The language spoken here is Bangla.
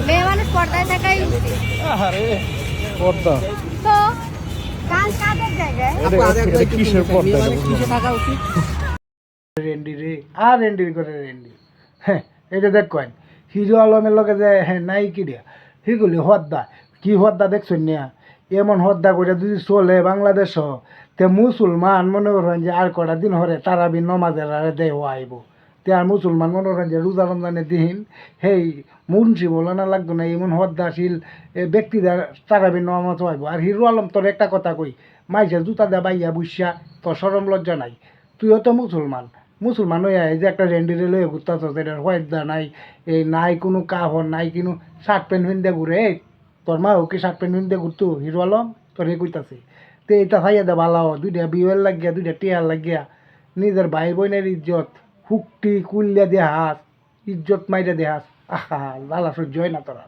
মেয়ে মানুষ পর্দায় থাকাই আরে পর্দা তো কাজের জায়গায় কিসের পর্দা থাকা উচিত রেন্ডি রে আর রেন্ডি করে রেন্ডি হ্যাঁ এটা দেখ কয়েন হিরো আলমের লগে যে হ্যাঁ নাই কি দিয়া হিগুলি হদ্দা কি হদ্দা দেখছেন না এমন হদ্দা করে যদি চলে বাংলাদেশ তে মুসলমান মনে করেন যে আর কটা দিন হরে তারাবি নমাজের আরে দেহ আইব তে আর মুসলমান মনে করেন যে রোজা রমজানের দিন হেই মুন্সি বলে না লাগতো না এমন হদ্দাশীল ব্যক্তিদের তারাবি নমাজ আইব আর হিরো আলম তোর একটা কথা কই মাইসের জুতা দে বাইয়া বুসা তোর সরম লজ্জা নাই তুইও তো মুসলমান মুসলমান হইয়া এই যে একটা রেন্ডিরে লয়ে ঘুরতেছ এটার হয়দা নাই এই নাই কোনো কাপড় নাই কোনো শার্ট প্যান্ট হিন্দে ঘুরে এই তোর মা ওকে শার্ট প্যান্ট হিন্দে ঘুরতো হিরো আলম তোর এ কইতাছে তো এটা খাইয়া দে ভালো দুইটা বিয়ের লাগিয়া দুইটা টিয়ার লাগিয়া নিজের ভাই বোনের ইজ্জত হুকটি কুল্লা দিয়ে হাস ইজ্জত মাইরা দিয়ে হাস আহা লালা সহ্য হয় না তোরা